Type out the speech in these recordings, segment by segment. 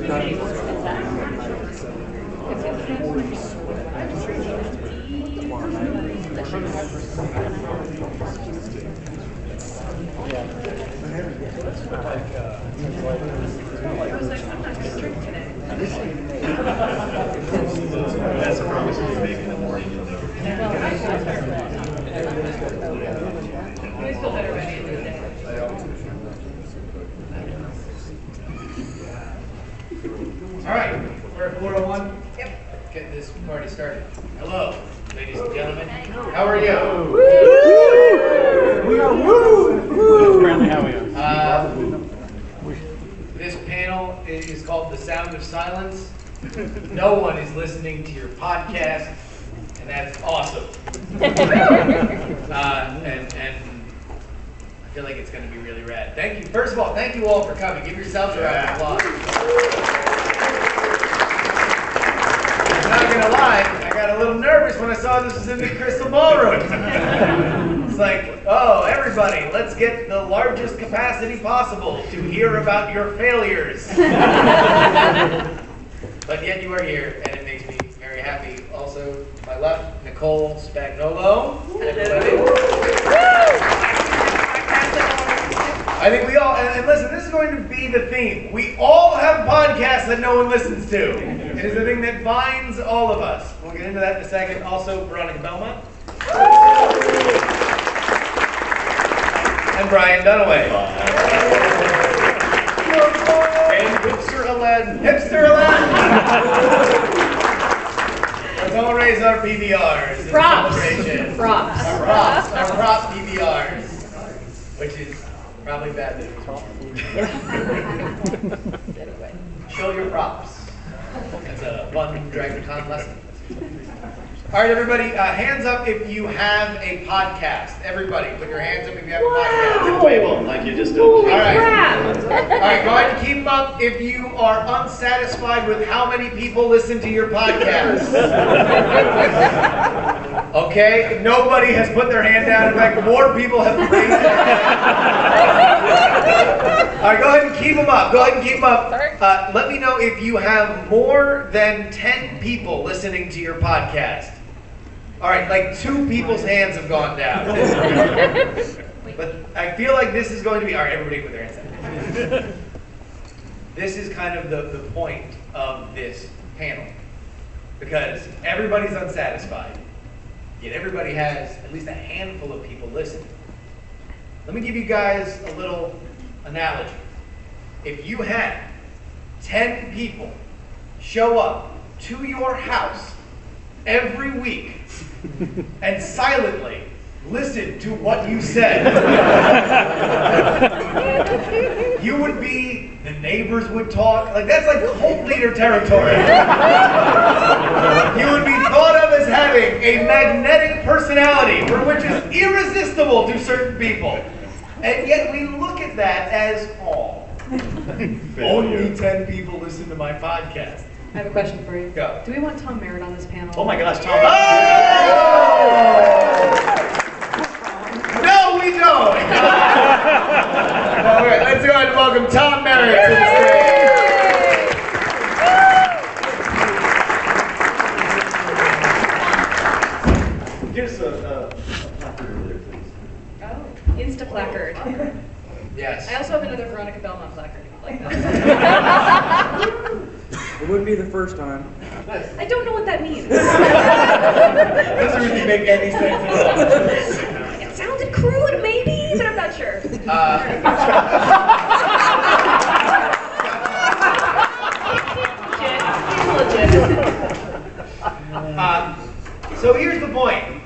That's a promise you make in the morning. You'll never. All right, we're at 4:01. Yep. Get this party started. Hello, ladies and gentlemen. How are you? We are woo! This panel is called The Sound of Silence. No one is listening to your podcast, and that's awesome. And I feel like it's going to be really rad. Thank you. First of all, thank you all for coming. Give yourselves a round of applause. I'm not going to lie, I got a little nervous when I saw this was in the Crystal Ballroom. It's like, oh, everybody, let's get the largest capacity possible to hear about your failures. But yet you are here, and it makes me very happy. Also, to my left, Nicole Spagnuolo. I think we all, and listen, this is going to be the theme. We all have podcasts that no one listens to. It is the thing that binds all of us. We'll get into that in a second. Also, Veronica Belmont. And Brian Dunaway. And Hipster Aladdin. Hipster Aladdin! Let's all raise our PBRs in celebration. Props. Our prop PBRs. Which is probably bad that it was Show your props. That's a fun DragonCon lesson. All right, everybody, hands up if you have a podcast. Everybody, put your hands up if you have a podcast. Wave them like you just don't. All right. All right, go ahead and keep them up if you are unsatisfied with how many people listen to your podcast. Okay, nobody has put their hand down. In fact, more people have raised their hand. All right, go ahead and keep them up. Go ahead and keep them up. Let me know if you have more than 10 people listening to your podcast. All right, like 2 people's hands have gone down. But I feel like this is going to be, all right, everybody put their hands down. This is kind of the point of this panel. Because everybody's unsatisfied. Yet everybody has at least a handful of people listening. Let me give you guys a little analogy. If you had 10 people show up to your house every week and silently listen to what you said, you would be, the neighbors would talk, like that's like cult leader territory. You would be thought of as having a magnetic personality for which is irresistible to certain people. And yet we look at that as, oh, only 10 people listen to my podcast. I have a question for you. Go. Do we want Tom Merritt on this panel? Oh my gosh, Tom. Oh! No, we don't. All right, let's go ahead and welcome Tom Merritt to the stage. Here's a placard over there, please. Oh, Insta placard. Yes. I also have another Veronica Belmont placard if you'd like that. It wouldn't be the first time. I don't know what that means. Doesn't really make any sense at all. It sounded crude, maybe, but I'm not sure. So here's the point.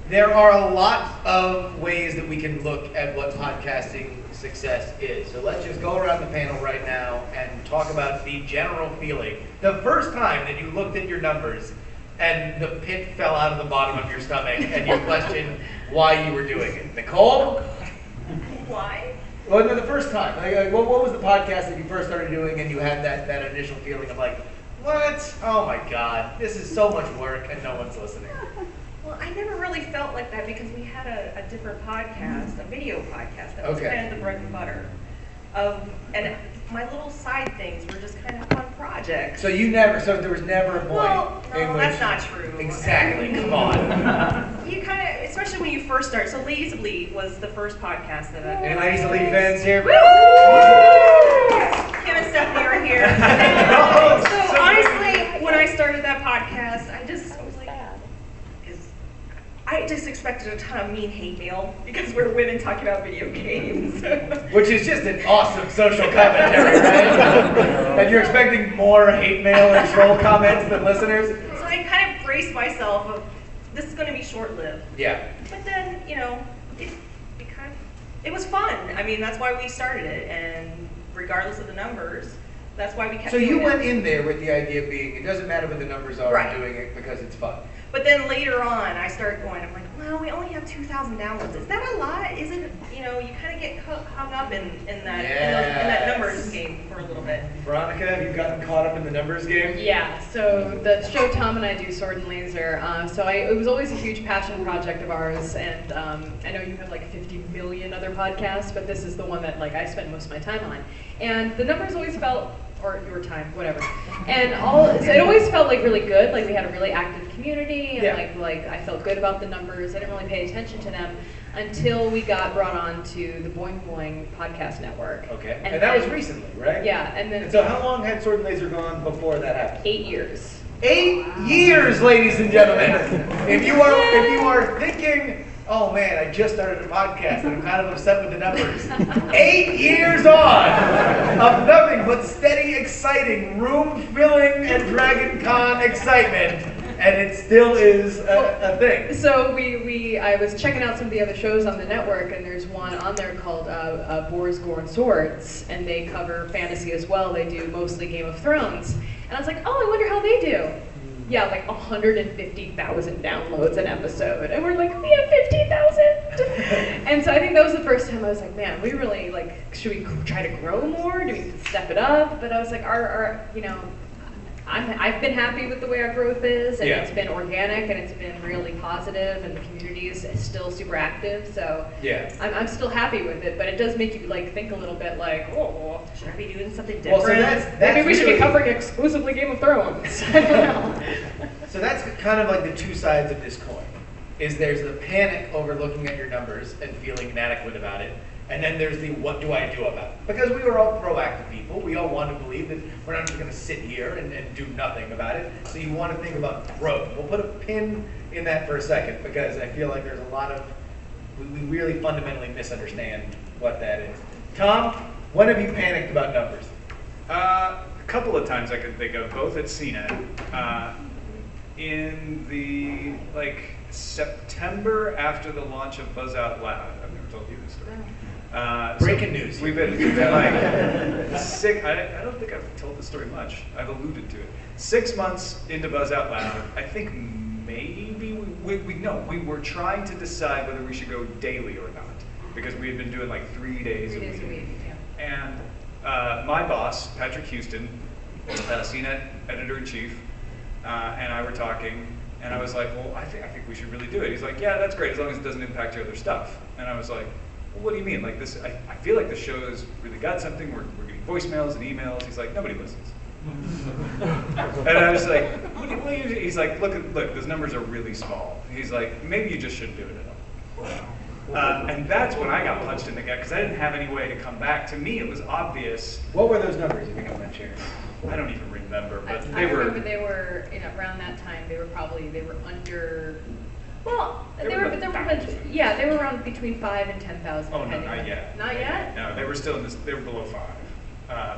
There are a lot of ways that we can look at what podcasting success is. So let's just go around the panel right now and talk about the general feeling. The first time that you looked at your numbers and the pit fell out of the bottom of your stomach and you questioned why you were doing it. Nicole? Why? Well, no, the first time. Like, what was the podcast that you first started doing and you had that initial feeling of like, what? Oh my God, this is so much work and no one's listening. Well, I never really felt like that because we had a different podcast, a video podcast that was kind of the bread and butter. and my little side things were just kind of fun projects. So there was never a point Well, in no, which... that's not true. Exactly, come on. You kind of, especially when you first start. So Ladies of League was the first podcast that I did. Any Ladies of League fans here? Kim and Stephanie are here. So honestly, when I started that podcast, I just expected a ton of mean hate mail because we're women talking about video games. Which is just an awesome social commentary, right? And you're expecting more hate mail and troll comments than listeners? So I kind of braced myself of, this is going to be short-lived. Yeah. But then, it was fun. I mean, that's why we started it, and regardless of the numbers, that's why we kept doing it. So you went in there with the idea of being, it doesn't matter what the numbers are, Right. doing it because it's fun. But then later on, I started going, I'm like, well, we only have 2,000 downloads. Is that a lot? Is it, you kind of get hung up in that numbers game for a little bit. Veronica, have you gotten caught up in the numbers game? Yeah, so the show Tom and I do, Sword and Laser, it was always a huge passion project of ours, and I know you have like 50 million other podcasts, but this is the one that like I spend most of my time on. And the numbers always felt, or your time, whatever. And so it always felt like really good, like we had a really active community, and like I felt good about the numbers. I didn't really pay attention to them until we got brought on to the Boing Boing podcast network. Okay, and that was recently, right? Yeah, and then... And so how long had Sword and Laser gone before that happened? 8 years. 8 years, ladies and gentlemen. If you are thinking, oh man, I just started a podcast and I'm kind of upset with the numbers. 8 years on of nothing but steady, exciting, room-filling and DragonCon excitement, and it still is a thing. So I was checking out some of the other shows on the network, and there's one on there called Boars, Gore, and Swords, and they cover fantasy as well. They do mostly Game of Thrones. And I was like, oh, I wonder how they do. Yeah, like 150,000 downloads an episode. And we're like, we have 50,000. And so I think that was the first time I was like, man, we really, like, should we try to grow more? Do we step it up? But I was like, I've been happy with the way our growth is, and it's been organic, and it's been really positive, and the community is still super active, so I'm still happy with it, but it does make you like think a little bit like, oh, should I be doing something different? Well, so maybe we should be covering exclusively Game of Thrones. I don't know. So that's kind of like the two sides of this coin. Is there's the panic over looking at your numbers and feeling inadequate about it, and then there's the what do I do about it? Because we were all proactive people. We all want to believe that we're not just going to sit here and do nothing about it. So you want to think about growth. We'll put a pin in that for a second because I feel like there's a lot of, we really fundamentally misunderstand what that is. Tom, when have you panicked about numbers? A couple of times I could think of, both at CNET. In the September after the launch of Buzz Out Loud. I've never told you this story. Breaking news. We've been like sick. I don't think I've told this story much. I've alluded to it. 6 months into Buzz Out Loud, I think maybe we were trying to decide whether we should go daily or not, because we had been doing like 3 days a week. And my boss, Patrick Houston, CNET editor-in-chief, and I were talking, and I was like, well, I think we should really do it. He's like, yeah, that's great, as long as it doesn't impact your other stuff. And I was like, well, what do you mean? Like this, I feel like the show has really got something. We're getting voicemails and emails. He's like, nobody listens. And I was like, what do you do? He's like, look, those numbers are really small. He's like, maybe you just shouldn't do it at all. And that's when I got punched in the gut, because I didn't have any way to come back. To me, it was obvious. What were those numbers, if you don't mind sharing? I don't even remember, but I remember they were around that time. They were under. Well, they were around between 5,000 and 10,000. Oh no, not yet. Not yet? No, they were still in this. They were below 5,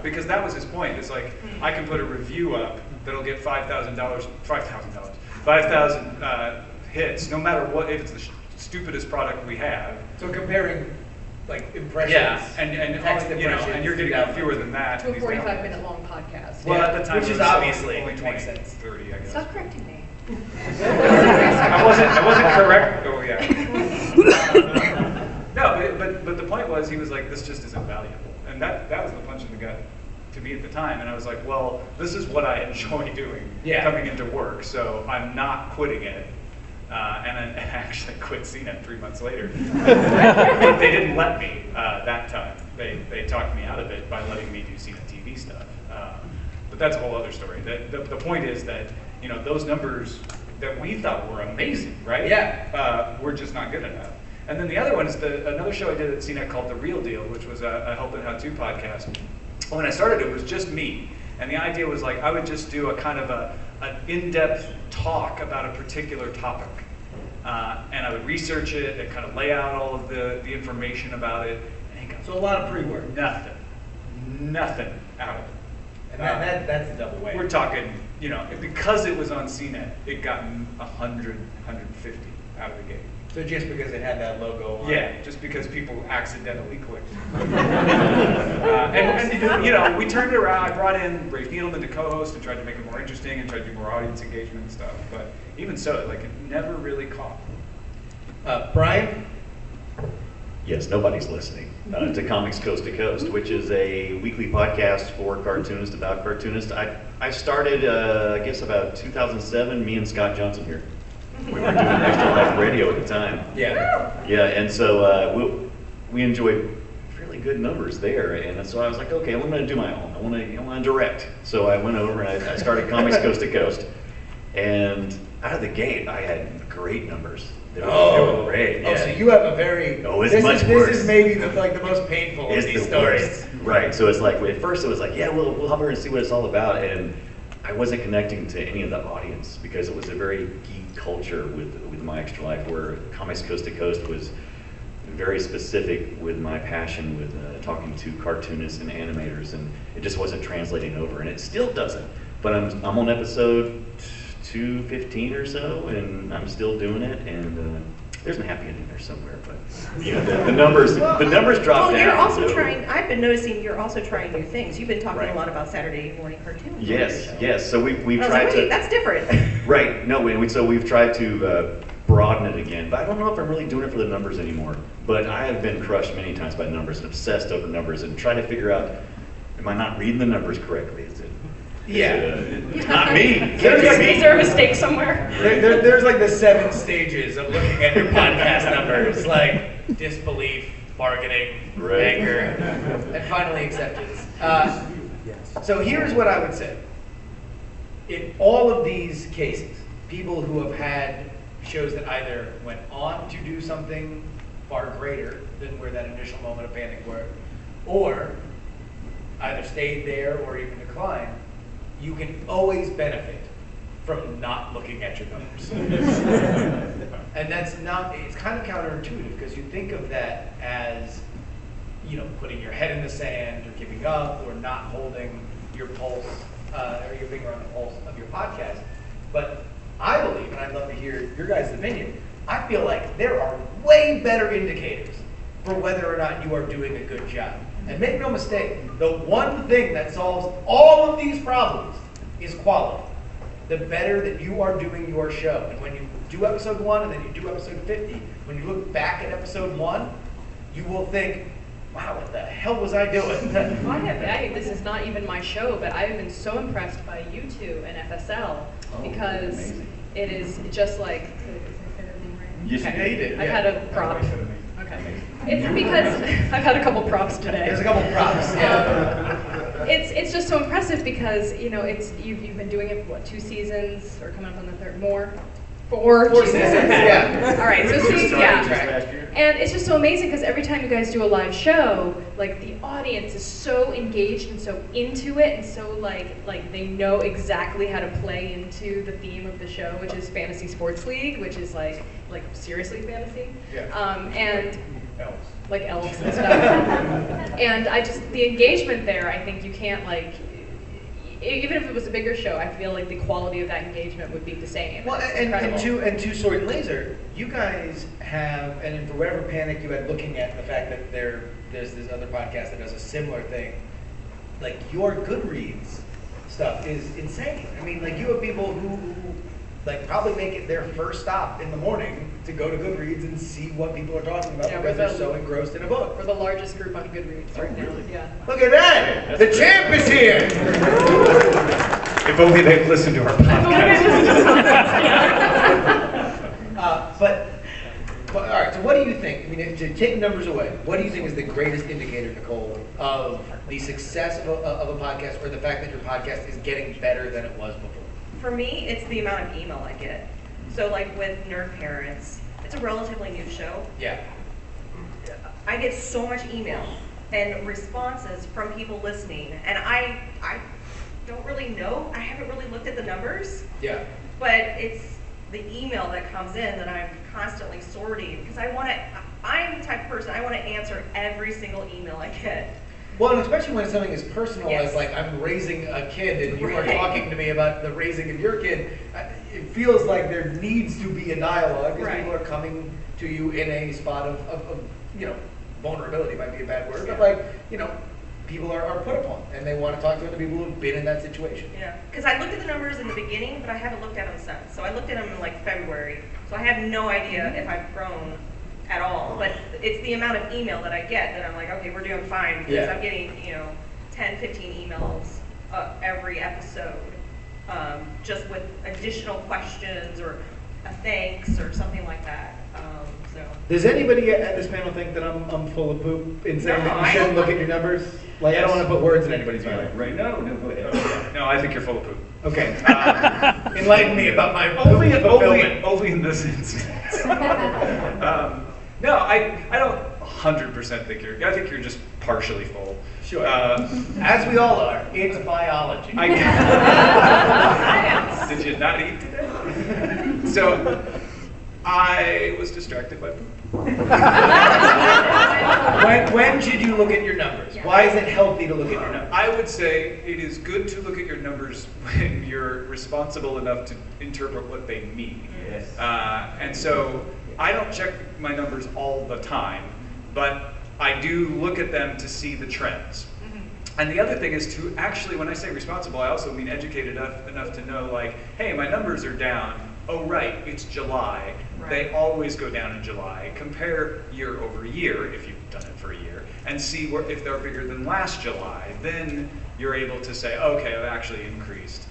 because that was his point. It's like I can put a review up that'll get $5,000 hits, no matter what. If it's the stupidest product we have. So comparing like impressions. Yeah, and you're getting fewer than that. To a 45-minute long podcast. Well, at the time, which is it was obviously only 20, makes sense. 30, I guess. Stop correcting me. I wasn't correct. Oh yeah. No, but the point was, he was like, this just isn't valuable, and that was the punch in the gut to me at the time. And I was like, well, this is what I enjoy doing, coming into work, so I'm not quitting it. And I actually quit CNET 3 months later, but they didn't let me that time. they talked me out of it by letting me do CNET TV stuff. But that's a whole other story. The point is that, you know, those numbers that we thought were amazing, right? Yeah. Were just not good enough. And then the other one is another show I did at CNET called The Real Deal, which was a help and how-to podcast. When I started, it was just me. And the idea was like, I would just do a kind of an in-depth talk about a particular topic. And I would research it and kind of lay out all of the information about it. And So a lot of pre-work. Nothing out of it. And that's a double whammy. We're talking, you know, because it was on CNET, it got 100, 150 out of the gate. So just because it had that logo on Yeah, just because people accidentally clicked. And you know, we turned it around. I brought in Ray Fiedelman to co-host and tried to make it more interesting and tried to do more audience engagement and stuff. But even so, like, it never really caught. Brian? Yes, nobody's listening to Comics Coast to Coast, which is a weekly podcast for cartoonists about cartoonists. I started, I guess, about 2007, me and Scott Johnson here. We were doing Extra Life Radio at the time. Yeah. Yeah, and so we enjoyed really good numbers there. And so I was like, okay, I'm going to do my own. I want to direct. So I went over and I started Comics Coast to Coast. And out of the gate, I had great numbers. They were great. Oh, so you have a very. Oh, it's much worse. This is maybe the most painful of these stories. Right. So it's like at first it was like, yeah, we'll hover and see what it's all about, and I wasn't connecting to any of the audience because it was a very geek culture with my Extra Life, where Comics Coast to Coast was very specific with my passion with talking to cartoonists and animators, and it just wasn't translating over, and it still doesn't. But I'm on episode 215 or so, and I'm still doing it, and there's a happy ending there somewhere, but you know, the numbers drop down. Well, you're also trying. I've been noticing you're also trying new things. You've been talking Right. a lot about Saturday morning cartoons. Yes. So we've I was tried like, wait, to. that's different. Right. No, so we've tried to broaden it again, but I don't know if I'm really doing it for the numbers anymore. But I have been crushed many times by numbers and obsessed over numbers and trying to figure out, am I not reading the numbers correctly? It's not me. Is there a mistake somewhere? There's like the 7 stages of looking at your podcast numbers, like disbelief, bargaining, Right. anger, and finally acceptance. So here's what I would say. In all of these cases, people who have had shows that either went on to do something far greater than where that initial moment of panic were, or either stayed there or even declined, you can always benefit from not looking at your numbers. And that's not, it's kind of counterintuitive because you think of that as, you know, putting your head in the sand or giving up or not holding your pulse or your finger on the pulse of your podcast. But I believe, and I'd love to hear your guys' opinion, I feel like there are way better indicators for whether or not you are doing a good job. And make no mistake, the one thing that solves all of these problems is quality. The better that you are doing your show. And when you do episode 1 and then you do episode 50, when you look back at episode 1, you will think, wow, what the hell was I doing? This is not even my show, but I've been so impressed by you two and FSL because amazing. it is just like. Yes, Okay. you did. I've had a prop. That's what I mean. Okay. It's because I've had a couple props today. There's a couple props. Yeah. It's just so impressive because you know you've been doing it for what 2 seasons or coming up on the third more. 4 seasons, Okay. yeah. All right, so see, Just yeah. last year. And it's just so amazing because every time you guys do a live show, like the audience is so engaged and so into it and so like they know exactly how to play into the theme of the show, which is Fantasy Sports League, which is like seriously fantasy. Yeah. And Elves. like elves and stuff. And the engagement there, I think you can't even if it was a bigger show, I feel like the quality of that engagement would be the same. Well, It's and incredible. to Sword and Laser, you guys have, and for whatever panic you had looking at the fact that there's this other podcast that does a similar thing, like your Goodreads stuff is insane. I mean, like you have people who like probably make it their first stop in the morning to go to Goodreads and see what people are talking about because they're so engrossed in a book. We're the largest group on Goodreads right now. Yeah. Look at that! The champ is here! If only they'd listened to our podcast. But all right. So, what do you think? I mean, to take numbers away, what do you think is the greatest indicator, Nicole, of the success of a podcast, or the fact that your podcast is getting better than it was before? For me, it's the amount of email I get. So like with Nerd Parents, it's a relatively new show. Yeah. I get so much email and responses from people listening, and I don't really know. I haven't really looked at the numbers. Yeah. But it's the email that comes in that I'm constantly sorting, because I'm the type of person, I want to answer every single email I get. Well, and especially when something is personal, Yes. as like I'm raising a kid and you are Right. talking to me about the raising of your kid, it feels like there needs to be a dialogue, because Right. people are coming to you in a spot of vulnerability might be a bad word, but Yeah. people are put upon, and they want to talk to other people who've been in that situation. Yeah, because I looked at the numbers in the beginning, but I haven't looked at them since. So I looked at them in like February, so I have no idea if I've grown at all. But it's the amount of email that I get that I'm like, okay, we're doing fine, because Yeah. I'm getting 10, 15 emails every episode, just with additional questions or a thanks or something like that. So. Does anybody at this panel think that I'm full of poop in saying No, that you I shouldn't don't- look at your numbers? Like, I don't want to put words in anybody's mouth. Right, no, go ahead. No, I think you're full of poop. Okay. Enlighten me about my Only fulfillment. in this instance. No, I don't 100% think you're. I think you're just partially full. Sure. As we all are. It's biology. Did you not eat today? So I was distracted by poop. When should you look at your numbers? Why is it healthy to look at your numbers? I would say it is good to look at your numbers when you're responsible enough to interpret what they mean. Yes. And so I don't check my numbers all the time, but I do look at them to see the trends. And the other thing is to actually, when I say responsible, I also mean educated enough to know, like, hey, my numbers are down. Oh, right, it's July. Right. They always go down in July. Compare year over year, if you've done it for a year, and see if they're bigger than last July. Then you're able to say, okay, I've actually increased.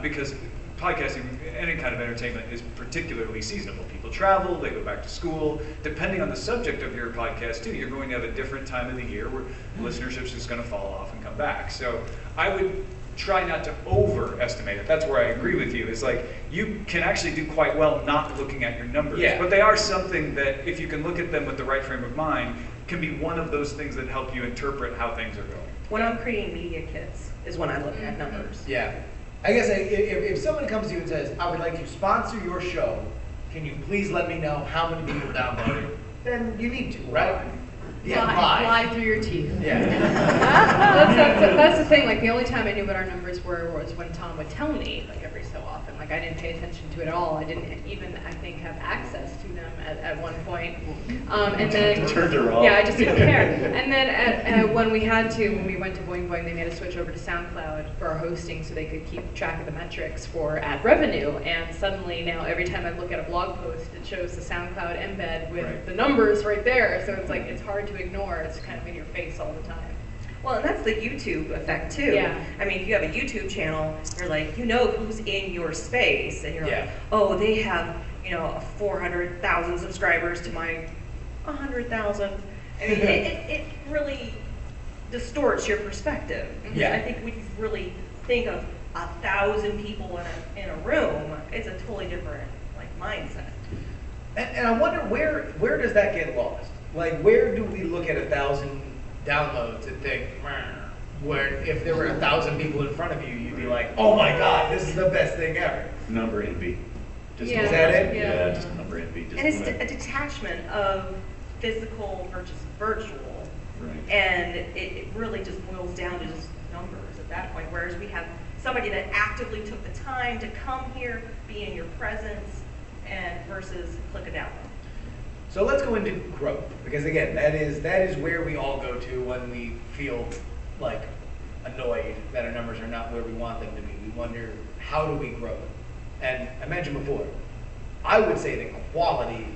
Because podcasting, any kind of entertainment, is particularly seasonable. People travel, they go back to school. Depending on the subject of your podcast, too, you're going to have a different time of the year where listenership's just going to fall off and come back. So I would try not to overestimate it. That's where I agree with you. It's like you can actually do quite well not looking at your numbers. Yeah. But they are something that, if you can look at them with the right frame of mind, can be one of those things that help you interpret how things are going. When I'm creating media kits is when I look at numbers. Yeah. I guess if someone comes to you and says, I would like to sponsor your show, can you please let me know how many people downloaded? Then you need to, right? Yeah, Lie through your teeth. Yeah. That's the thing. Like, the only time I knew what our numbers were was when Tom would tell me, like, every so often. Like, I didn't pay attention to it at all. I didn't even, I think, have access to them at one point. And then Turned her off. yeah, I just didn't care. And then when we went to Boing Boing, they made us switch over to SoundCloud for our hosting so they could keep track of the metrics for ad revenue. And suddenly now, every time I look at a blog post, it shows the SoundCloud embed with the numbers right there. So it's like, it's hard to ignore. It's kind of in your face all the time. Well, and that's the YouTube effect too. Yeah. I mean, if you have a YouTube channel, you're like, who's in your space, and you're Yeah. like, oh, they have, 400,000 subscribers to my 100,000. I mean, it really distorts your perspective. Because Yeah. I think when you really think of 1,000 people in a room, it's a totally different mindset. And I wonder where does that get lost? Like, where do we look at 1,000 downloads and think, where if there were 1,000 people in front of you, you'd be like, oh my God, this is the best thing ever. Number envy. Just Yeah. Is that it? Yeah, just number envy. Just And it's wanna- a detachment of physical versus virtual. Right. And it really just boils down to just numbers at that point. Whereas we have somebody that actively took the time to come here, be in your presence, and versus click a download. So let's go into growth, because again, that is where we all go to when we feel like annoyed that our numbers are not where we want them to be. We wonder, how do we grow? And I mentioned before, I would say that quality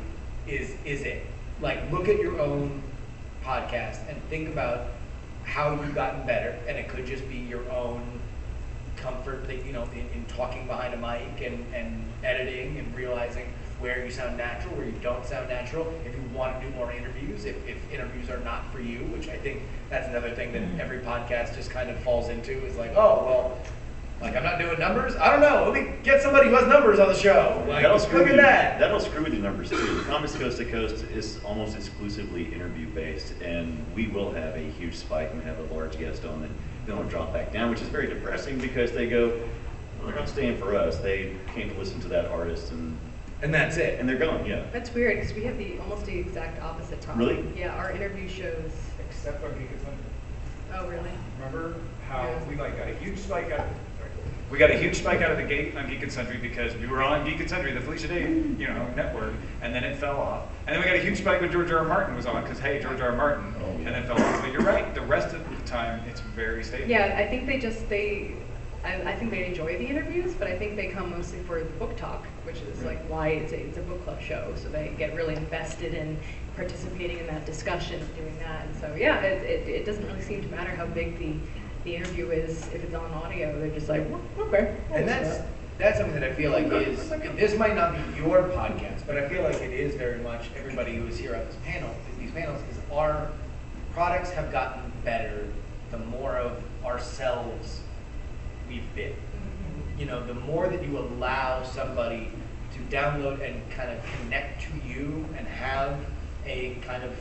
is it. Like, look at your own podcast and think about how you've gotten better, and it could just be your own comfort that, in talking behind a mic and editing and realizing, where you sound natural, where you don't sound natural, if you want to do more interviews, if interviews are not for you, which I think that's another thing that every podcast just kind of falls into, is like, oh, well, like, I'm not doing numbers? I don't know. Let me get somebody who has numbers on the show. Like, look at that. That'll screw with the numbers too. Comics Coast to Coast is almost exclusively interview based, and we will have a huge spike and have a large guest on, and then it'll drop back down, which is very depressing because they go, well, they're not staying for us. They came to listen to that artist, And that's it. and they're gone. Yeah. That's weird because we have almost the exact opposite problem. Really? Yeah, our interview shows. Except on Geek and Thunder. Oh, really? Remember how Yeah. we got a huge spike out? We got a huge spike out of the gate on Geek and Sundry because we were on Geek and Sundry, the Felicia Day, network, and then it fell off. And then we got a huge spike when George R. R. Martin was on because hey, George R. R. Martin, and then fell off. But you're right, the rest of the time it's very stable. Yeah, I think I think they enjoy the interviews, but I think they come mostly for the book talk, which is like why it's a book club show. So they get really invested in participating in that discussion, doing that. And so yeah, it doesn't really seem to matter how big the interview is if it's on audio. They're just like, well, okay. And that's something that I feel like is, this might not be your podcast, but I feel like it is very much everybody who is here on these panels, is our products have gotten better the more of ourselves we've been. The more that you allow somebody to download and kind of connect to you and have a kind of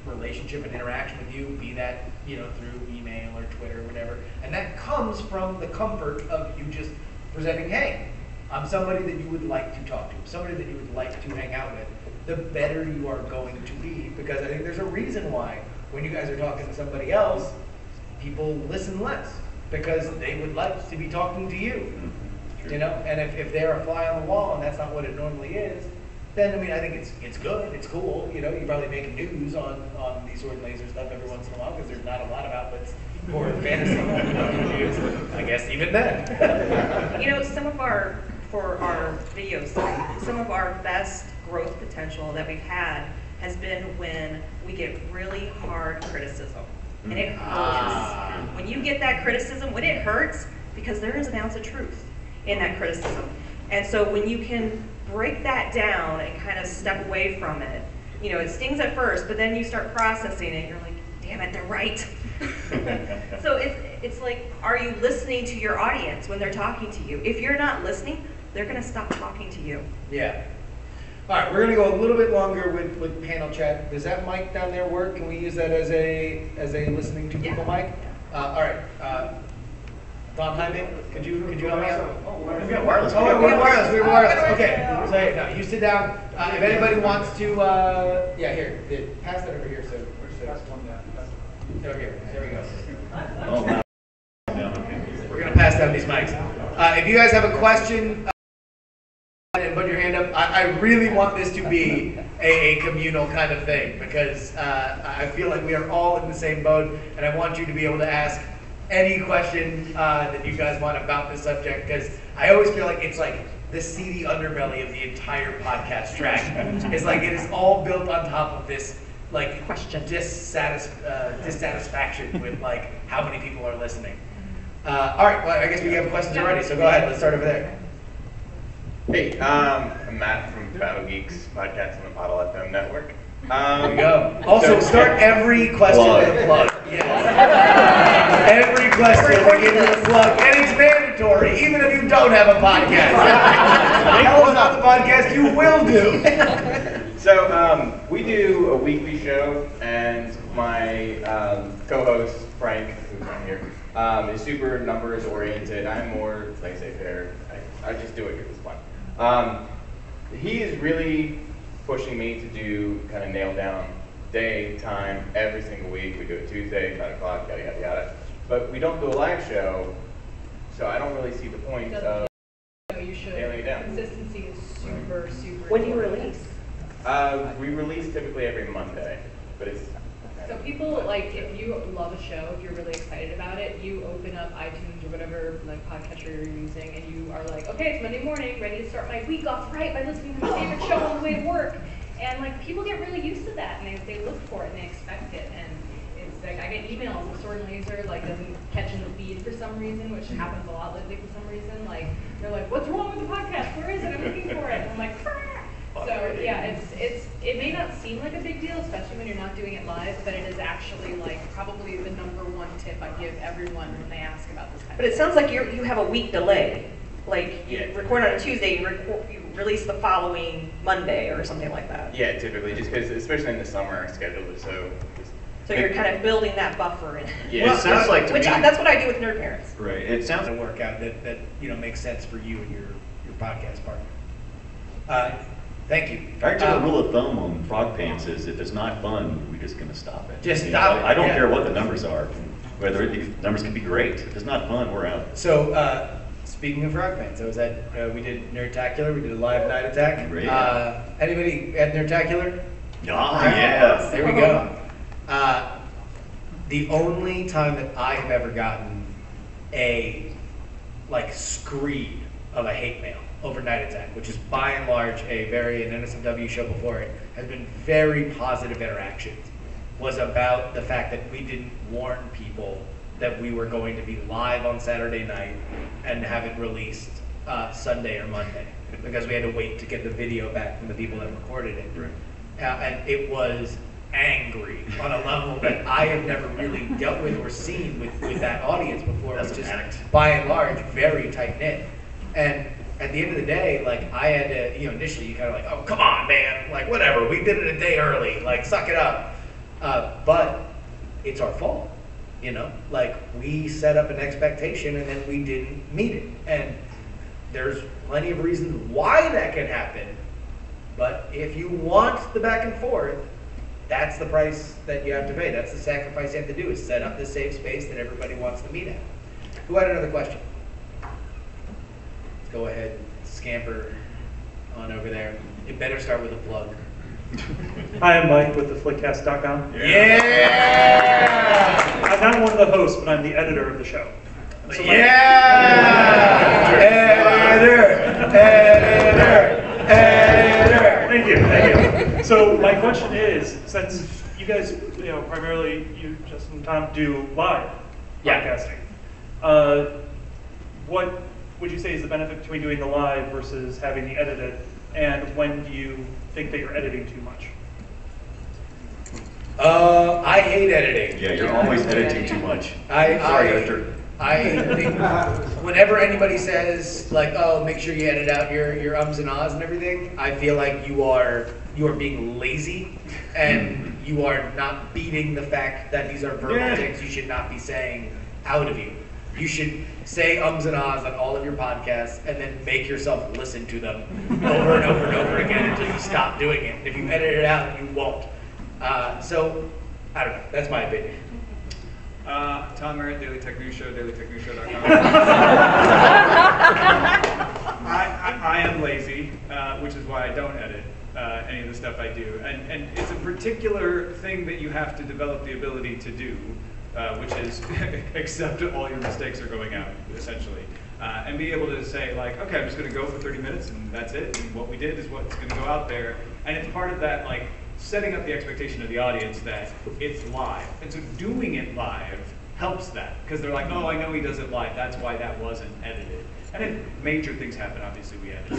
relationship and interaction with you, be that through email or Twitter or whatever, and that comes from the comfort of you just presenting, hey, I'm somebody that you would like to talk to, somebody that you would like to hang out with, the better you are going to be, because I think there's a reason why when you guys are talking to somebody else, people listen less, because they would like to be talking to you, and if they're a fly on the wall and that's not what it normally is, then I think it's good, it's cool. You probably make news on these sword and laser stuff every once in a while because there's not a lot of outlets for fantasy news. I guess even then. For our video site, some of our best growth potential that we've had has been when we get really hard criticism, and it hurts. When you get that criticism, when it hurts, because there is an ounce of truth in that criticism, and so when you can break that down and kind of step away from it. It stings at first, but then you start processing it, and you're like, damn it, they're right. So it's like, are you listening to your audience when they're talking to you? If you're not listening, they're going to stop talking to you. Yeah. All right, we're going to go a little bit longer with panel chat. Does that mic down there work? Can we use that as a listening to people mic? All right. Don Hyman, could you help me out? We've got wireless. We have wireless. Okay, so no, you sit down. If anybody wants to, here, pass that over here. So over here. There we go. Oh, wow. We're gonna pass down these mics. If you guys have a question, and put your hand up. I really want this to be a communal kind of thing because I feel like we are all in the same boat, and I want you to be able to ask any question that you guys want about this subject, because I always feel like it's like the seedy underbelly of the entire podcast track. It's like it is all built on top of this like dissatisfaction with like how many people are listening. All right, well I guess we have questions already, so go ahead. Let's start over there. Hey, I'm Matt from Battle Geeks podcast on the Bottle FM network. There we go. Also, start every question with a plug. Yes. Every question we give you a plug, and it's mandatory, even if you don't have a podcast. Tell us about the podcast you will do. So, we do a weekly show, and my co-host, Frank, who's on here, is super numbers oriented. I'm more laissez-faire. I just do it because it's fun. He is really pushing me to do kind of nail down day, time, every single week. We do it Tuesday, 10 o'clock, yada, yada, yada. But we don't do a live show, so I don't really see the point of you should. nailing it down. Consistency is super, super When do you important. release? We release typically every Monday, but it's... So people, like, if you love a show, if you're really excited about it, you open up iTunes or whatever like podcatcher you're using, and you are like, okay, it's Monday morning, ready to start my week off right by listening to my favorite show on the way to work. And like people get really used to that, and they look for it and they expect it. And it's like I get emails if Sword and Laser like doesn't catch in the feed for some reason, which happens a lot lately for some reason. Like they're like, what's wrong with the podcast? Where is it? I'm looking for it. And I'm like, ah! So yeah, it may not seem like a big deal, especially when you're not doing it live, but it is actually like probably the #1 tip I give everyone when they ask about this kind But of it sounds like you have a week delay. Like you Yeah. record on a Tuesday, you release the following Monday or something like that. Yeah, typically, just because, especially in the summer, our schedule is So you're kind of building that buffer in. Yeah, it sounds like to me. That's what I do with Nerd Parents. Right. It sounds To work out that makes sense for you and your podcast partner. Thank you. Our general rule of thumb on Frog Pants is if it's not fun, we're just going to stop it. Just You stop know, it, I don't yeah. care what the numbers are. Whether the numbers can be great. If it's not fun, we're out. So, speaking of Frog Pants, I was at, we did Nerdtacular, we did a live night attack. Great. Anybody at Nerdtacular? Yeah. There we go. The only time that I have ever gotten a screed of a hate mail over Night Attack, which is by and large an NSFW show before it, has been very positive interactions, was about the fact that we didn't warn people that we were going to be live on Saturday night and have it released Sunday or Monday, because we had to wait to get the video back from the people that recorded it. Right. And it was angry on a level that I have never really dealt with or seen with that audience before, That's which is an addict. by and large very tight knit. And at the end of the day, I had to, initially you kind of oh, come on, man, whatever, we did it a day early, suck it up. But it's our fault, we set up an expectation and then we didn't meet it. And there's plenty of reasons why that can happen. But if you want the back and forth, that's the price that you have to pay. That's the sacrifice you have to do, is set up the safe space that everybody wants to meet at. Who had another question? Let's go ahead, scamper on over there. It better start with a plug. Hi, I'm Mike with theflickcast.com. Yeah! I'm not one of the hosts, but I'm the editor of the show. So Editor! Thank you. So my question is, since you guys, primarily you, Justin, and Tom, do live podcasting, what would you say is the benefit between doing the live versus having the edited, and when do you think that you're editing too much? I hate editing. Yeah, you're always editing too much. Sorry, editor. I think whenever anybody says oh, make sure you edit out your ums and ahs and everything, I feel like you are being lazy and you are not beating the fact that these are verbal things you should not be saying out of you. You should say ums and ahs on all of your podcasts and then make yourself listen to them over and over and over again until you stop doing it. If you edit it out, you won't. So, I don't know. That's my opinion. Tom Merritt, Daily Tech News Show, dailytechnewsshow.com. I am lazy, which is why I don't edit any of the stuff I do. And it's a particular thing that you have to develop the ability to do, which is accept all your mistakes are going out, essentially. And be able to say, okay, I'm just going to go for 30 minutes and that's it. And what we did is what's going to go out there. And it's part of that, setting up the expectation of the audience that it's live. And so doing it live helps that, because they're like, oh, I know he does it live, that's why that wasn't edited. And if major things happen, obviously we edit.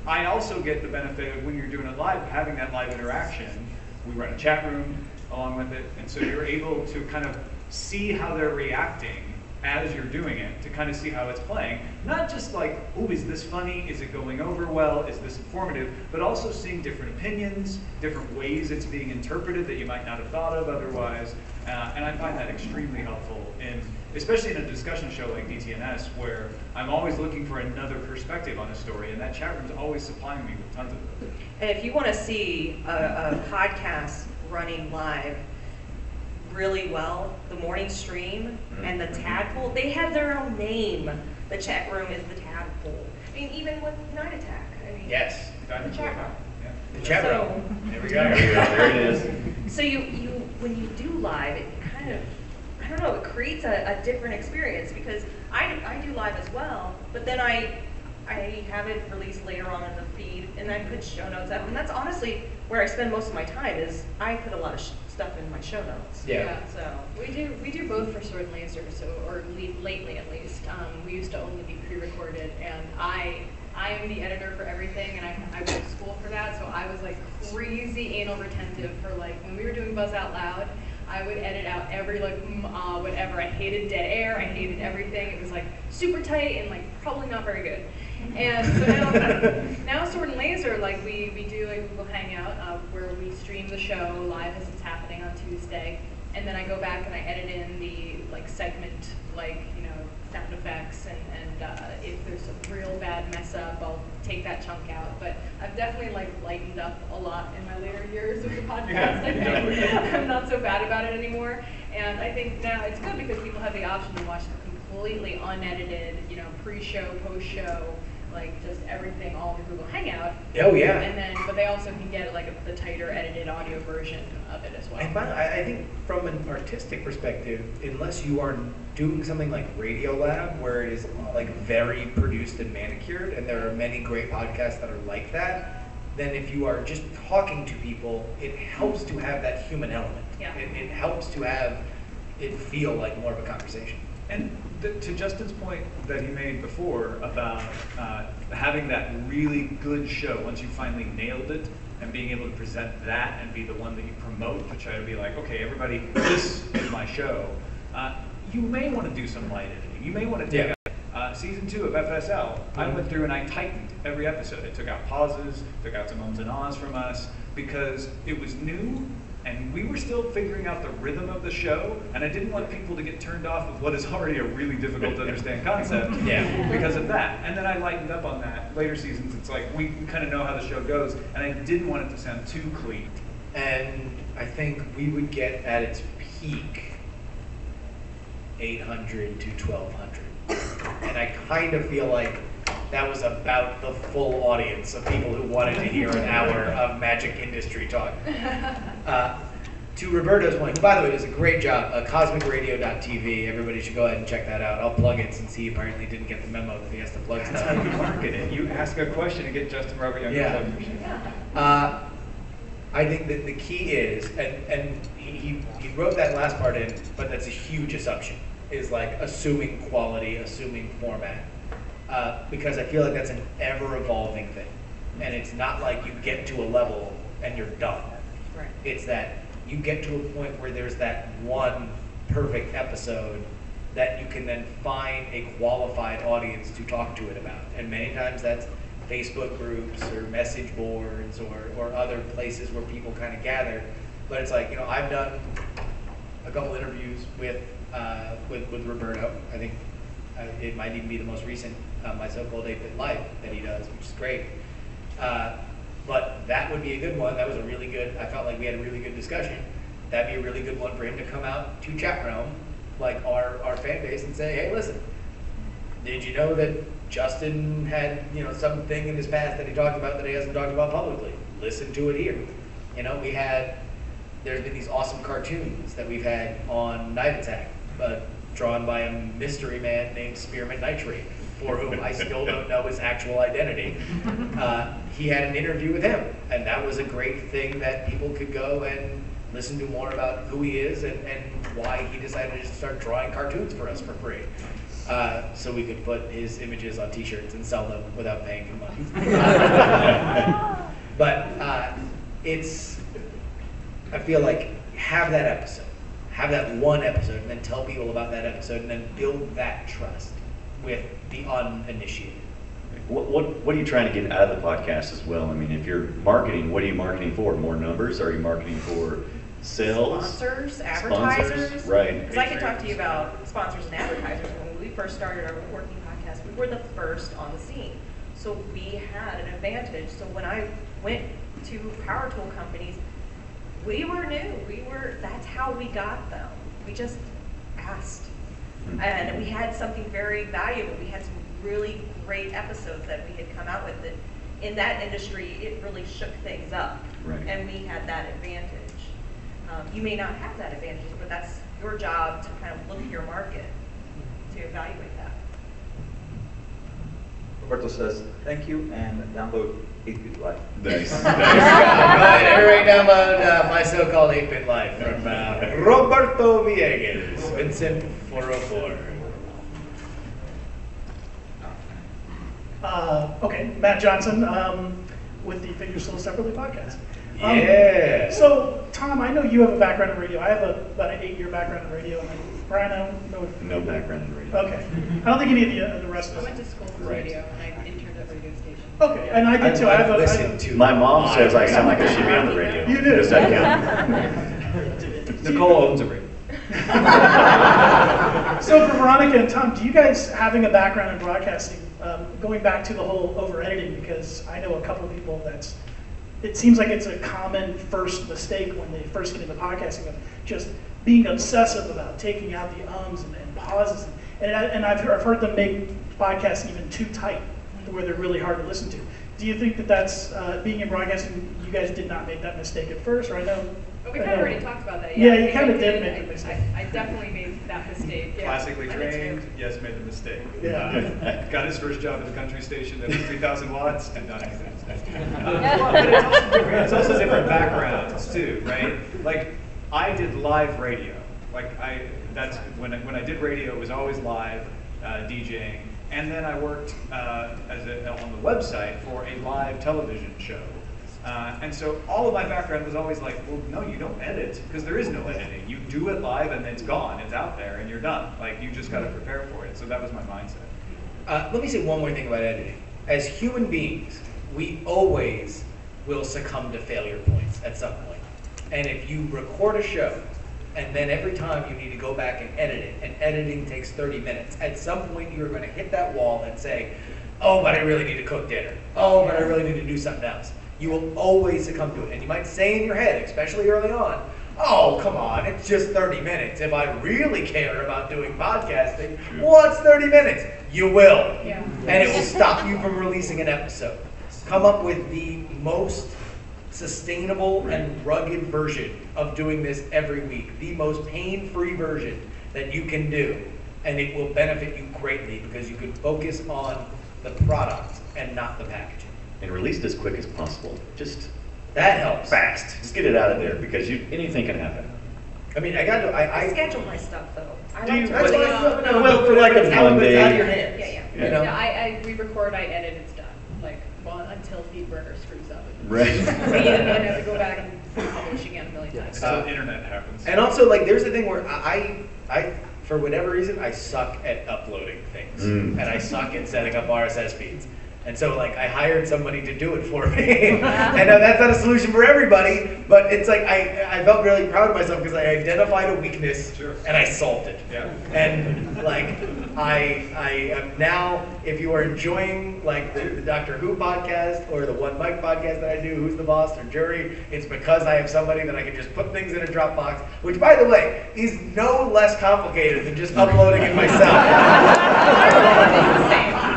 I also get the benefit of when you're doing it live, having that live interaction. We run a chat room along with it, and so you're able to kind of see how they're reacting as you're doing it, to kind of see how it's playing. Not just oh, is this funny? Is it going over well? Is this informative? But also seeing different opinions, different ways it's being interpreted that you might not have thought of otherwise. And I find that extremely helpful, especially in a discussion show like DTNS, where I'm always looking for another perspective on a story, and that chat room's always supplying me with tons of them. And if you want to see a podcast running live really well, the morning stream and the tadpole, they have their own name. The chat room is the tadpole. I mean, even with Night Attack. Yes. The chat room. The chat room. There we go. There it is. So you when you do live, it kind of, I don't know, it creates a different experience, because I do live as well, but then I have it released later on in the feed, and I put show notes up, and that's honestly where I spend most of my time. Is I put a lot of stuff in my show notes. Yeah. So. We do both for Sword and Laser, lately at least. We used to only be pre-recorded, and I am the editor for everything, and I went to school for that, so I was like crazy anal retentive for like, when we were doing Buzz Out Loud, I would edit out every like, whatever. I hated dead air, I hated everything. It was like super tight and like probably not very good. And so now Sword and Laser, like we do a Google Hangout where we stream the show live as it's happening on Tuesday, and then I go back and I edit in the like segment, like, you know, sound effects, and if there's a real bad mess up, I'll take that chunk out. But I've definitely like lightened up a lot in my later years with the podcast. I think I'm not so bad about it anymore, and I think now it's good because people have the option to watch the completely unedited, you know, pre-show, post-show, like just everything all in Google Hangout. Oh yeah. And then, but they also can get like the tighter edited audio version of it as well. I think from an artistic perspective, unless you are doing something like Radio Lab, where it is like very produced and manicured, and there are many great podcasts that are like that, then if you are just talking to people, it helps to have that human element. Yeah. It helps to have it feel like more of a conversation. And to Justin's point that he made before about having that really good show, once you finally nailed it, and being able to present that and be the one that you promote to try to be like, okay, everybody, this is my show. You may want to do some light editing. You may want to take out season 2 of FSL. I went through and I tightened every episode. I took out pauses, took out some ums and ahs from us, because it was new and we were still figuring out the rhythm of the show, and I didn't want people to get turned off of what is already a really difficult to understand concept because of that. And then I lightened up on that. Later seasons, it's like we kind of know how the show goes, and I didn't want it to sound too clean. And I think we would get at its peak 800 to 1200. And I kind of feel like that was about the full audience of people who wanted to hear an hour of magic industry talk. To Roberto's point, who by the way does a great job, cosmicradio.tv, everybody should go ahead and check that out. I'll plug it since he apparently didn't get the memo that he has to plug stuff. That's how you market it. You ask a question and get Justin Robert Young to plug your shit. I think that the key is, and he wrote that last part in, but that's a huge assumption, is like assuming quality, assuming format. Because I feel like that's an ever-evolving thing. And it's not like you get to a level and you're done. Right. It's that you get to a point where there's that one perfect episode that you can then find a qualified audience to talk to it about. And many times that's Facebook groups or message boards or other places where people kind of gather. But it's like, you know, I've done a couple interviews with Roberto. I think it might even be the most recent, My So-Called 8-Bit Life that he does, which is great. But that would be a good one. That was a really good, I felt like we had a really good discussion. That'd be a really good one for him to come out to Chat Realm, like our fan base, and say, hey, listen, did you know that Justin had, you know, something in his past that he talked about that he hasn't talked about publicly? Listen to it here. You know, there's been these awesome cartoons that we've had on Night Attack, but drawn by a mystery man named Spearmint Nitrate, for whom I still don't know his actual identity. He had an interview with him, and that was a great thing that people could go and listen to more about who he is and why he decided to start drawing cartoons for us for free. So we could put his images on t-shirts and sell them without paying him money. But I feel like have that episode. Have that one episode and then tell people about that episode and then build that trust with the uninitiated. What are you trying to get out of the podcast as well? I mean, if you're marketing, what are you marketing for? More numbers? Are you marketing for sales? Sponsors, advertisers. Right. Because I can talk to you about sponsors and advertisers. When we first started our working podcast, we were the first on the scene. So we had an advantage. So when I went to power tool companies, we were new. That's how we got them. We just asked. And we had something very valuable. We had some really great episodes that we had come out with that in that industry, it really shook things up. Right. And we had that advantage. You may not have that advantage, but that's your job to kind of look at your market to evaluate that. Roberto says thank you and download 8-Bit Live. Nice. Go ahead, everybody download My So-Called 8-Bit Life from Roberto Villegas, Vincent 404. Okay, Matt Johnson with the Figure Sold Separately podcast. Yeah. So, Tom, I know you have a background in radio. I have about an 8-year background in radio. And Brian, I don't know if... No background in radio. Okay. I don't think any of the rest of I us... went to school for radio and I interned at radio station. Okay, and I did too. I listened to My mom says I sound like I should be on the radio. You do. Does that count? Nicole owns a radio. So for Veronica and Tom, do you guys, having a background in broadcasting, going back to the whole over-editing, because I know a couple of people it seems like it's a common first mistake when they first get into podcasting, of just being obsessive about taking out the ums and pauses. And I've heard them make podcasts even too tight, where they're really hard to listen to. Do you think that that's, being in broadcasting, you guys did not make that mistake at first, or I know... But we kind of already talked about that. Yeah, I you think kind I of did make the mistake. I definitely made that mistake. Yeah. Classically I did trained, too. yes, made the mistake. Yeah. Got his first job at the country station that was 3,000 watts, did not anything. But it's also different backgrounds too, right? Like, I did live radio. Like, that's when I did radio, it was always live, DJing. And then I worked on the website for a live television show. And so all of my background was always like, well, no, you don't edit, because there is no editing. You do it live and it's gone, it's out there, and you're done. Like, you just got to prepare for it. So that was my mindset. Let me say one more thing about editing. As human beings, we always will succumb to failure points at some point. And if you record a show, and then every time you need to go back and edit it, and editing takes 30 minutes, at some point you're going to hit that wall and say, oh, but I really need to cook dinner. Oh, but I really need to do something else. You will always succumb to it. And you might say in your head, especially early on, oh, come on, it's just 30 minutes. If I really care about doing podcasting, what's 30 minutes? You will. Yeah. And it will stop you from releasing an episode. Come up with the most sustainable and rugged version of doing this every week. The most pain-free version that you can do. And it will benefit you greatly because you can focus on the product and not the packaging. And release it as quick as possible. That helps. Fast. Just get it out of there because anything can happen. I mean, I schedule my stuff though. I Do you? like to That's really, Well, for like a Monday. It's out of your hands. Yeah. You know? Yeah, we record, I edit, it's done. Like, well, until FeedBurner screws up. Right. And then I have to go back and publish again a million times. So the internet happens. And also, like, there's the thing where I for whatever reason, I suck at uploading things. And I suck at setting up RSS feeds. And so, like, I hired somebody to do it for me. I know that's not a solution for everybody, but it's like I felt really proud of myself because I identified a weakness and I solved it. Yeah. And like I am now, if you are enjoying like the Doctor Who podcast or the One Mic podcast that I do, Who's the Boss or Jury, it's because I have somebody that I can just put things in a Dropbox, which by the way is no less complicated than just uploading it myself.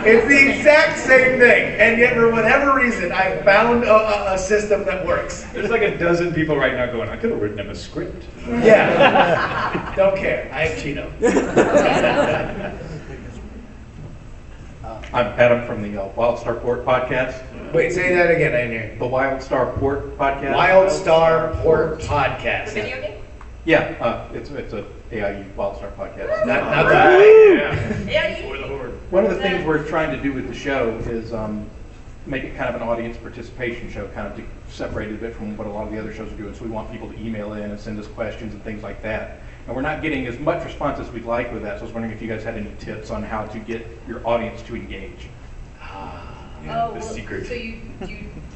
It's the exact same thing, and yet for whatever reason, I found a system that works. There's like a dozen people right now going, I could have written him a script. Yeah. Don't care. I have Cheeto. I'm Adam from the Wildstar Port podcast. Wait, say that again. I didn't hear you. The Wildstar Port podcast. Wildstar Port podcast. the video game? Yeah, it's a AIU Wildstar podcast. Not the Yeah. For the horde. One of the things we're trying to do with the show is make it kind of an audience participation show, kind of to separate it a bit from what a lot of the other shows are doing. So we want people to email in and send us questions and things like that. And we're not getting as much response as we'd like with that. So I was wondering if you guys had any tips on how to get your audience to engage. The secret. So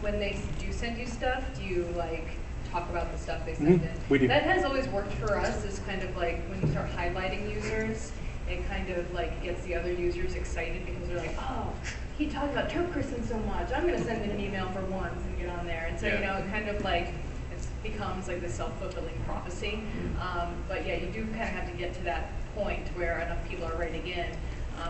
when they do send you stuff, do you like talk about the stuff they send in? We do. That has always worked for us. Is kind of like when you start highlighting users, it kind of like gets the other users excited because they're like, oh, he talked about Turk Christen so much. I'm going to send in an email for once and get on there. And so you know, it kind of like becomes like the self-fulfilling prophecy. But yeah, you do kind of have to get to that point where enough people are writing in.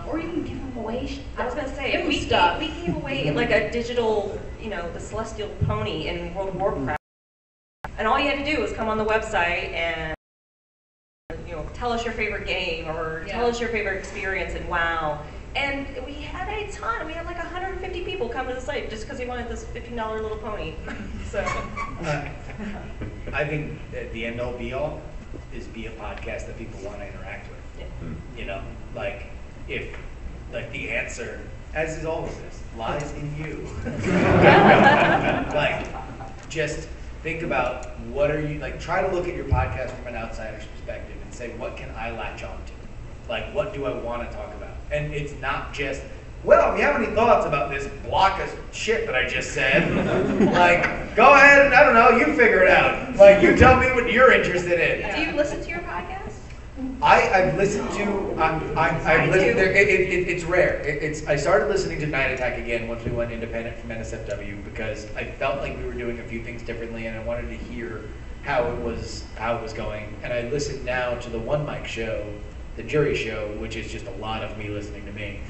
Or you can give them away. I was gonna say, Give them we stuff. gave away like a digital, the Celestial Pony in World of Warcraft, and all you had to do was come on the website and tell us your favorite game or tell us your favorite experience in WoW, And we had a ton. We had like 150 people come to the site just because he wanted this $15 little pony. So I think that the end all be all is be a podcast that people want to interact with. yeah. You know, like if like the answer, as is always this, lies in you. Like just think about what are you like. Try to look at your podcast from an outsider's perspective and say, what can I latch on to? Like, what do I want to talk about? And it's not just, well, if you have any thoughts about this block of shit that I just said, like, go ahead and, I don't know, you figure it out. Like, you tell me what you're interested in. Do you listen to your podcast? I've listened to, I've listened, it's rare. I started listening to Night Attack again once we went independent from NSFW because I felt like we were doing a few things differently and I wanted to hear how it was going. And I listened now to the One Mic show, the Jury show, which is just a lot of me listening to me.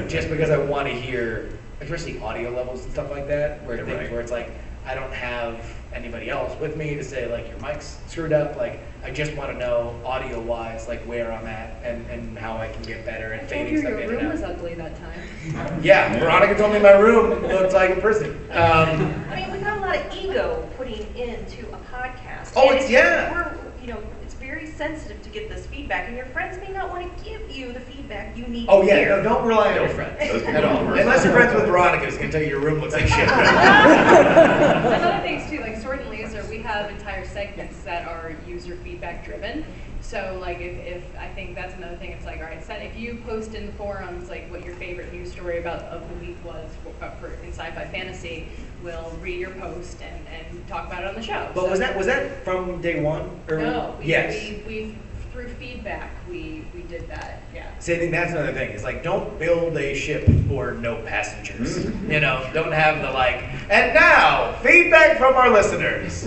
Just because I want to hear, especially audio levels and stuff like that, where where it's like, I don't have anybody else with me to say like, your mic's screwed up. Like, I just want to know audio-wise, like where I'm at and how I can get better and fading stuff in and out. Your room was ugly that time. Yeah, Veronica told me my room looked like a prison. I mean, we got a lot of ego putting into a podcast. Oh, and yeah. It's very sensitive to get this feedback, and your friends may not want to give you the feedback you need Oh to yeah, hear. no, don't rely on your friends at all. Unless you're friends with Veronica, who's gonna tell you your room looks like shit. Another thing too, like Sword and Laser, we have entire segments that are user feedback driven. So like if I think that's another thing, it's like, all right, if you post in the forums like what your favorite news story of the week was in sci-fi fantasy, we'll read your post and talk about it on the show. But so, was that from day one? Or no, yes. we through feedback we did that. Yeah. See, I think that's another thing. It's like, don't build a ship for no passengers. You know, don't have the like, and now, feedback from our listeners.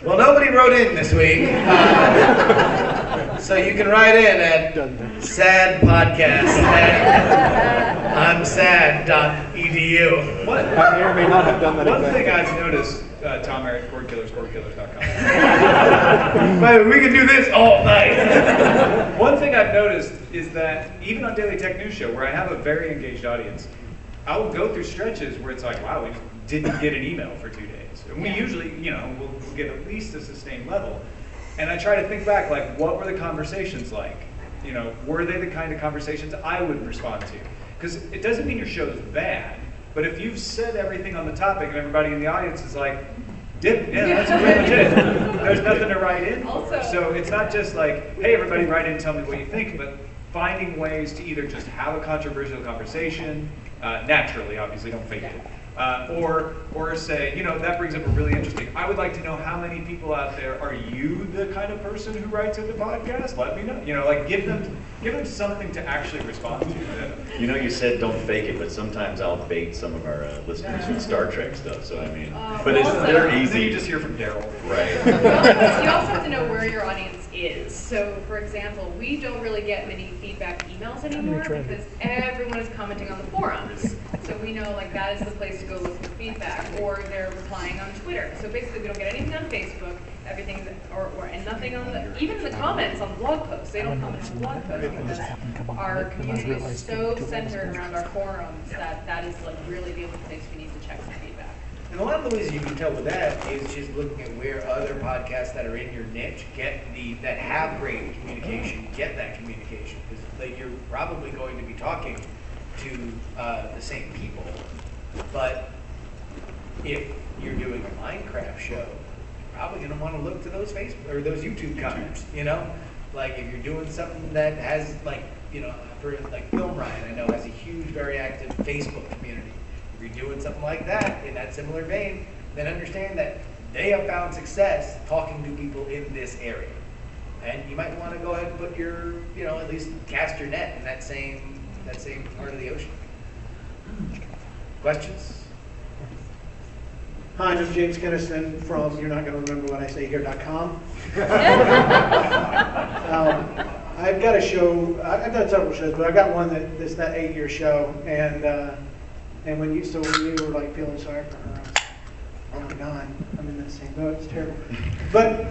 Well, nobody wrote in this week. So you can write in at sadpodcast@imsad.edu. What? I may or may not have done that One exactly. thing I've noticed, Tom Merritt, cordkillers.com. But we can do this all night. One thing I've noticed is that even on Daily Tech News Show, where I have a very engaged audience, I will go through stretches where it's like, wow, we just didn't get an email for 2 days. And we usually, we'll get at least a sustained level. And I try to think back, like, what were the conversations like? Were they the kind of conversations I would respond to? Because it doesn't mean your show is bad, but if you've said everything on the topic and everybody in the audience is like, that's pretty much it. There's nothing to write in for. So it's not just like, hey, everybody write in and tell me what you think, but finding ways to either just have a controversial conversation, naturally, obviously, don't fake it. Or say, that brings up a really interesting. I would like to know how many people out there are you the kind of person who writes in the podcast? Let me know. Like give them something to actually respond to. You said don't fake it, but sometimes I'll bait some of our listeners with Star Trek stuff. So I mean, but they're easy. Then you just hear from Daryl. Right. You also have to know where your audience is. So, for example, we don't really get many feedback emails anymore because everyone is commenting on the forums. So we know like that is the place to go look for feedback, or they're replying on Twitter. So basically, we don't get anything on Facebook. Everything, and nothing on even the comments on blog posts. They don't comment on blog posts because our community is so centered around our forums that is like really the only place we need to check for feedback. And a lot of the ways you can tell with that is just looking at where other podcasts that are in your niche that have great communication get that communication, because like you're probably going to be talking to the same people, but if you're doing a Minecraft show, you're probably going to want to look to those Facebook or those YouTube comments. Like if you're doing something that has like for like Film Ryan, I know has a huge, very active Facebook community. If you're doing something like that in that similar vein, then understand that they have found success talking to people in this area, and you might want to go ahead and put your at least cast your net in that same part of the ocean. Questions? Hi, I'm James Kennison from you're not going to remember what I say here.com. I've got a show. I've done several shows, but I've got one that's that 8-year show. And when you were like feeling sorry for her, oh my God, I'm in the same boat, it's terrible. But,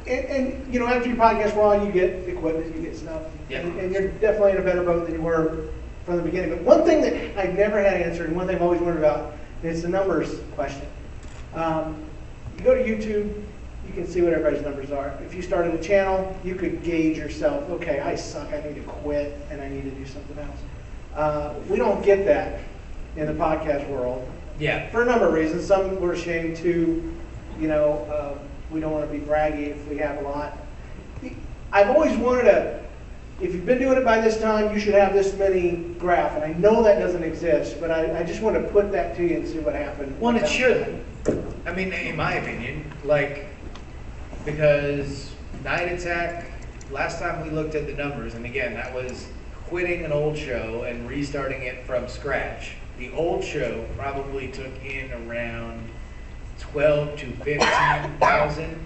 and you know, after your podcast for a while, you get equipment, you get stuff, and you're definitely in a better boat than you were from the beginning. But one thing that I've never had answered, and one thing I've always wondered about, is the numbers question. You go to YouTube, you can see what everybody's numbers are. If you started a channel, you could gauge yourself, okay, I suck, I need to quit, and I need to do something else. We don't get that in the podcast world. Yeah. For a number of reasons. Some we're ashamed to, you know, we don't want to be braggy if we have a lot. I've always wanted to, if you've been doing it by this time, you should have this many graph. And I know that doesn't exist, but I just want to put that to you and see what happened. Well, it should. I mean, in my opinion, like, because Night Attack, last time we looked at the numbers, and again, that was quitting an old show and restarting it from scratch. The old show probably took in around 12 to 15,000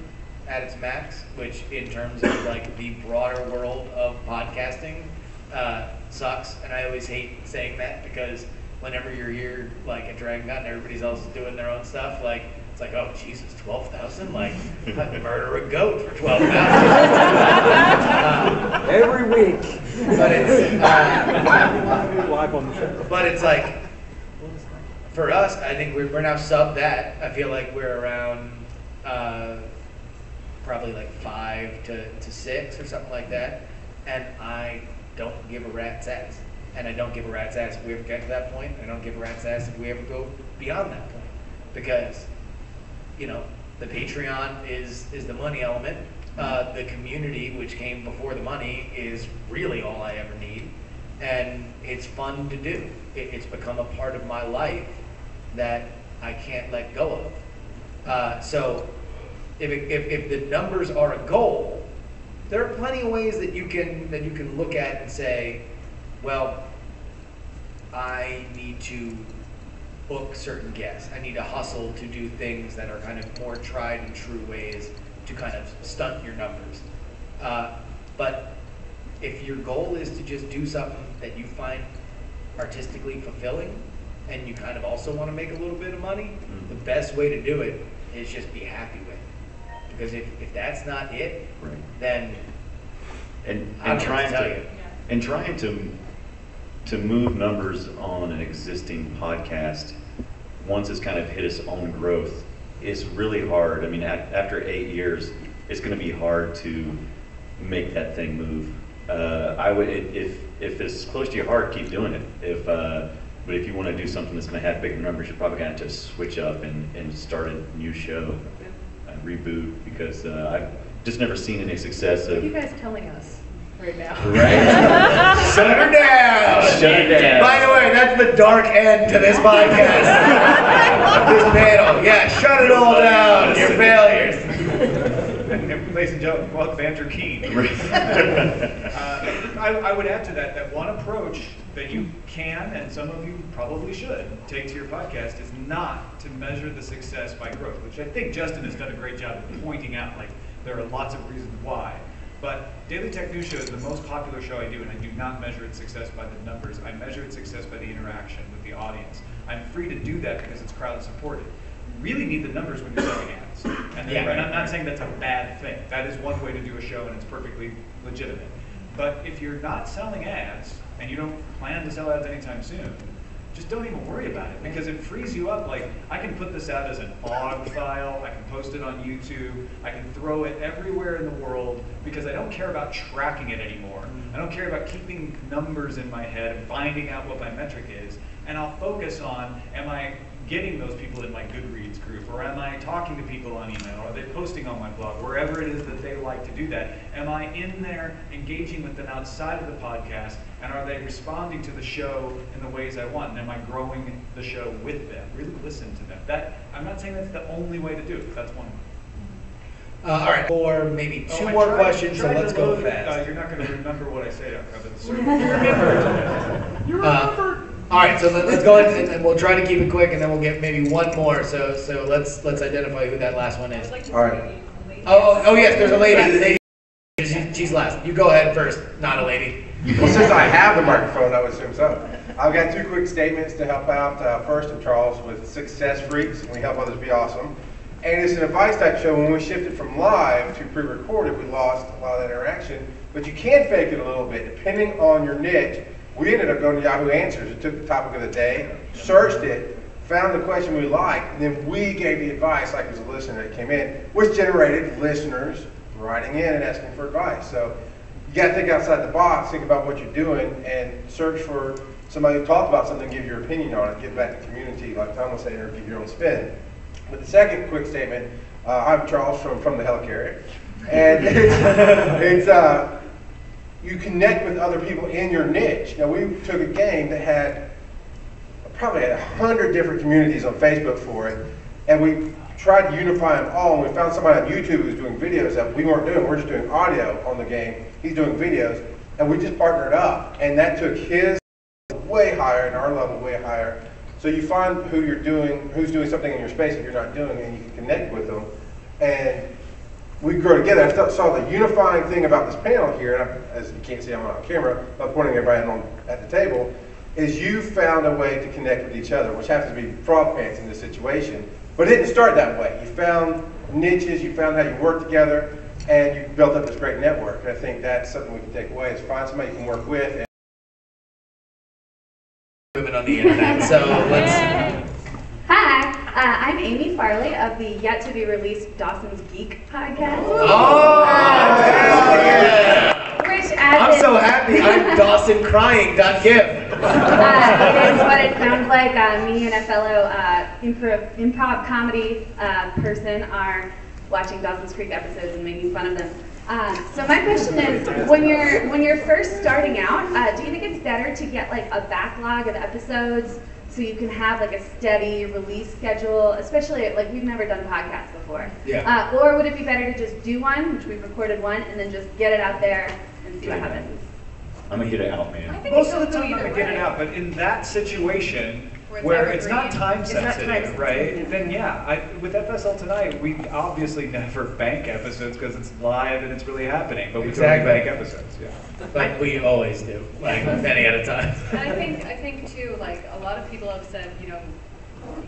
at its max, which in terms of like the broader world of podcasting sucks. And I always hate saying that because whenever you're here like at DragonCon and everybody else is doing their own stuff, like it's like, oh Jesus, 12,000? Like I'd murder a goat for 12,000 every week. But it's live on the show. But it's like, for us, I think we're now sub that. I feel like we're around probably like 5 to 6 or something like that. And I don't give a rat's ass. And I don't give a rat's ass if we ever get to that point. I don't give a rat's ass if we ever go beyond that point. Because, you know, the Patreon is the money element. The community, which came before the money, is really all I ever need. And it's fun to do. It's become a part of my life that I can't let go of. So if the numbers are a goal, there are plenty of ways that you can look at and say, well, I need to book certain guests. I need to hustle to do things that are kind of more tried and true ways to kind of stunt your numbers. But if your goal is to just do something that you find artistically fulfilling and you kind of also want to make a little bit of money, the best way to do it is just be happy with it. Because if that's not it, then and trying to move numbers on an existing podcast once it's kind of hit its own growth is really hard. I mean, after 8 years, it's going to be hard to make that thing move. I would, if it's close to your heart, keep doing it. But if you want to do something that's going to have bigger numbers, you're probably going to have to switch up and start a new show, and reboot, because I've just never seen any success What are of. you guys telling us right now? Right? Shut her down! Shut it down. By the way, that's the dark end to this podcast. This panel. Yeah, shut it all down. You're failures. Ladies and gentlemen, welcome Andrew Keene. I would add to that one approach that you can, and some of you probably should, take to your podcast is not to measure the success by growth, which I think Justin has done a great job of pointing out. Like, there are lots of reasons why. But Daily Tech News Show is the most popular show I do, and I do not measure its success by the numbers. I measure its success by the interaction with the audience. I'm free to do that because it's crowd supported. You really need the numbers when you're selling ads. And I'm not saying that's a bad thing. That is one way to do a show, and it's perfectly legitimate. But if you're not selling ads, and you don't plan to sell ads anytime soon, just don't even worry about it, because it frees you up. Like, I can put this out as an OGG file, I can post it on YouTube, I can throw it everywhere in the world, because I don't care about tracking it anymore. I don't care about keeping numbers in my head and finding out what my metric is, and I'll focus on, am I getting those people in my Goodreads group, or am I talking to people on email, or are they posting on my blog, wherever it is that they like to do that? Am I in there engaging with them outside of the podcast, and are they responding to the show in the ways I want, and am I growing the show with them? Really listen to them. I'm not saying that's the only way to do it, that's one way. All right, or maybe two more questions, so let's go fast. You're not going to remember what I say after the survey. You remembered. All right, so let's go ahead and we'll try to keep it quick, and then we'll get maybe one more. So let's identify who that last one is. All right. Oh yes, there's a lady. she's last. You go ahead first, not a lady. Well, since I have the microphone, I would assume so. I've got 2 quick statements to help out. First, I'm Charles with Success Freaks. We help others be awesome. And it's an advice type show. When we shifted from live to pre-recorded, we lost a lot of that interaction. But you can fake it a little bit, depending on your niche. We ended up going to Yahoo Answers. It took the topic of the day, searched it, found the question we liked, and then we gave the advice like it was a listener that came in, which generated listeners writing in and asking for advice. So you got to think outside the box, think about what you're doing, and search for somebody who talked about something, give your opinion on it, give back to the community, like Tom was saying, or give your own spin. But the second quick statement, I'm Charles from the Helicarrier, and it's you connect with other people in your niche. Now, we took a game that had probably 100 different communities on Facebook for it, and we tried to unify them all, and we found somebody on YouTube who was doing videos that we weren't doing. We're just doing audio on the game. He's doing videos, and we just partnered up, and that took his way higher and our level way higher. So you find who's doing something in your space that you're not doing, and you can connect with them, and we grow together. I saw the unifying thing about this panel here, and as you can't see, I'm on camera, I'm pointing everybody at the table, is you found a way to connect with each other, which happens to be frog pants in this situation. But it didn't start that way. You found niches, you found how you work together, and you built up this great network. And I think that's something we can take away, is find somebody you can work with. Women on the internet, so let's... Hi, I'm Amy Farley of the yet-to-be-released Dawson's Geek podcast. Oh, yeah. Which I'm so happy. I'm Dawson crying. .gif. It is what it sounds like. Me and a fellow improv comedy person are watching Dawson's Creek episodes and making fun of them. So my question is, when you're first starting out, do you think it's better to get like a backlog of episodes so you can have like a steady release schedule, especially like we've never done podcasts before? Yeah. Or would it be better to just do one, which we've recorded one, and then just get it out there and see what happens? I'm gonna get it out, man. Most of the time I'm gonna get it out, but in that situation where it's not time sensitive, right? Then yeah, with FSL Tonight, we obviously never bank episodes because it's live and it's really happening, but we totally bank episodes, yeah. But we always do, like many at a time. And I think too, like a lot of people have said, you know,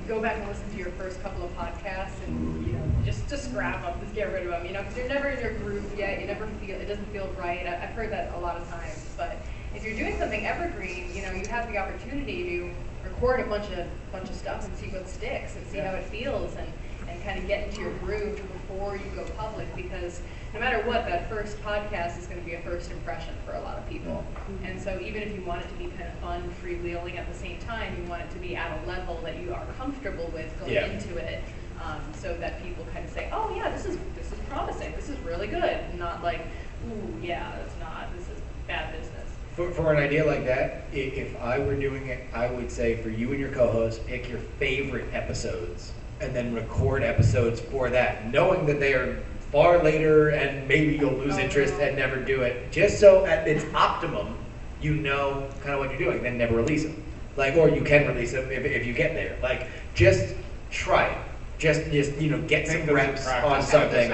go back and listen to your first couple of podcasts and, you know, just scrap them, just get rid of them, you know, because you're never in your groove yet, you never feel, it doesn't feel right. I've heard that a lot of times, but if you're doing something evergreen, you know, you have the opportunity to record a bunch of stuff and see what sticks and see how it feels and kind of get into your groove before you go public, because no matter what, that first podcast is going to be a first impression for a lot of people. And so even if you want it to be kind of fun, freewheeling at the same time, you want it to be at a level that you are comfortable with going into it, so that people kind of say, oh yeah, this is promising, this is really good, not like, ooh, yeah, this is bad business. For an idea like that, if I were doing it, I would say for you and your co-host, pick your favorite episodes and then record episodes for that, knowing that they are far later and maybe you'll lose interest and never do it. Just so at its optimum, you know kind of what you're doing, then never release them. Like, or you can release them if you get there. Like, just try it. Just you know, get some reps on something.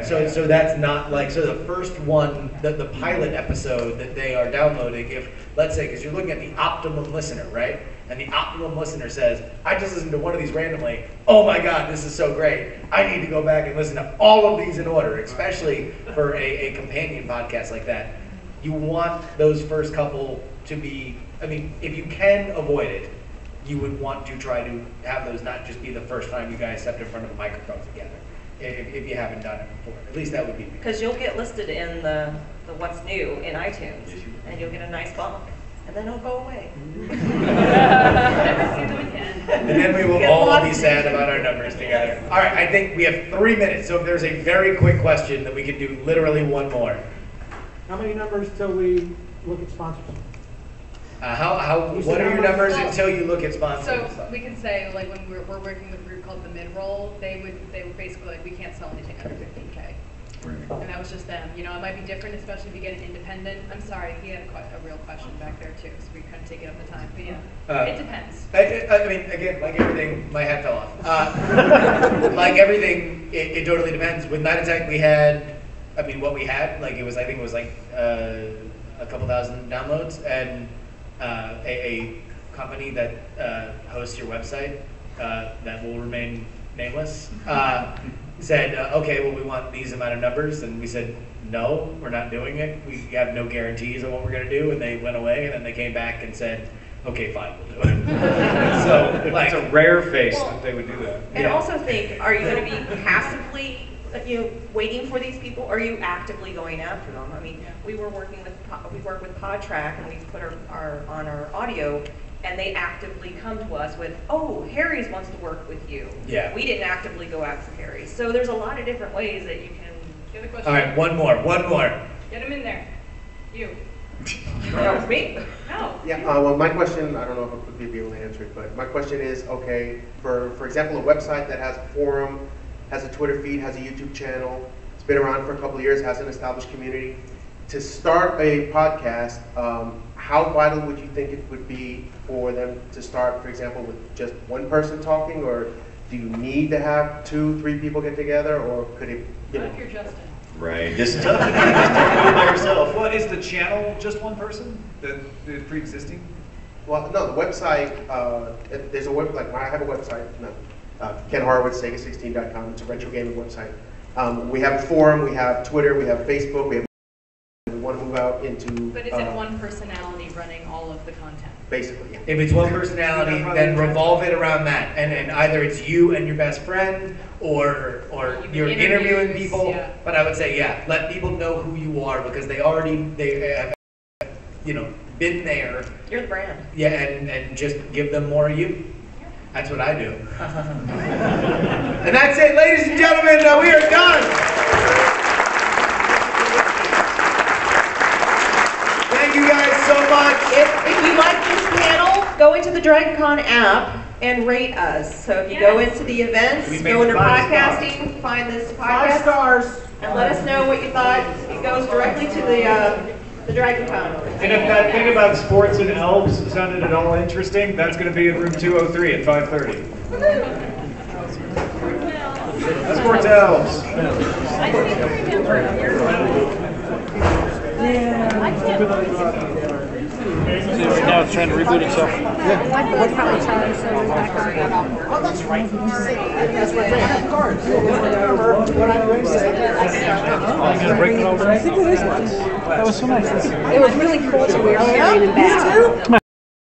So that's not like, so the first one, the pilot episode that they are downloading, if, let's say, because you're looking at the optimum listener, right? And the optimum listener says, I just listened to one of these randomly, oh my God, this is so great. I need to go back and listen to all of these in order, especially for a companion podcast like that. You want those first couple to be, I mean, if you can avoid it, you would want to try to have those not just be the first time you guys stepped in front of a microphone together, if you haven't done it before. At least that would be me. Because you'll get listed in the what's new in iTunes, and you'll get a nice bump, and then it'll go away. Never see them again. And then we will all be sad about our numbers together. All right, I think we have 3 minutes, so if there's a very quick question that we can do literally one more. How many numbers till we look at sponsors? What are your numbers until you look at sponsors? So we can say, like, when we're working with a group called the Mid-Roll, they were basically like, we can't sell anything under 15K. And that was just them. You know, it might be different, especially if you get an independent. I'm sorry, he had a real question back there too, so we couldn't take it up the time. But yeah, it depends. I mean, again, like everything, my hat fell off. Like everything, it totally depends. With Night Attack, we had I mean, what we had, like, I think it was like a couple thousand downloads, and a company that hosts your website that will remain nameless said, okay, well, we want these amount of numbers, and we said, no, we're not doing it. We have no guarantees on what we're going to do, and they went away, and then they came back and said, okay, fine, we'll do it. So, like, it's a rare face that they would do that. And also think, are you going to be passively, waiting for these people? Or are you actively going after them? I mean, we work with PodTrack, and we put on our audio, and they actively come to us with, oh, Harry's wants to work with you. Yeah. We didn't actively go after Harry's. So there's a lot of different ways that you can. Get a question. All right, one more. Get him in there. You. No, me? No. Yeah, well, my question, I don't know if I would be able to answer it, but my question is, okay, for example, a website that has a forum, has a Twitter feed, has a YouTube channel, it's been around for a couple of years, has an established community. To start a podcast, how vital would you think it would be for them to start, for example, with just one person talking, or do you need to have 2-3 people get together, or could it, Not if you're Justin. Right. This is tough. You can't do it by yourself. Well, is the channel just one person that is pre-existing? Well, no, the website, there's a web, like, I have a website, Ken Horowitz, Sega16.com, it's a retro gaming website. We have a forum, we have Twitter, we have Facebook, we want to move out into... But is it one personality running all of the content? Basically, yeah. If it's one personality, then revolve it around that, and either it's you and your best friend, or you're interviewing people. Yeah. But I would say, yeah, let people know who you are, because they have, been there. You're the brand. Yeah, and just give them more of you. That's what I do. And that's it, ladies and gentlemen. We are done. Thank you guys so much. If you like this panel, go into the DragonCon app and rate us. So if you go into the events, go under podcasting, find this podcast. 5 stars. And let us know what you thought. It goes directly to the DragonCon. And if that thing about sports and elves sounded at all interesting, that's going to be in room 203 at 5:30. Sports elves. Right now it's trying to reboot itself. What probably Charlie showed his background. Oh, that's right. That's right. They have cards. What I'm going to say. I think it is nice. That was so nice. It was really cool to wear. Yeah, me too.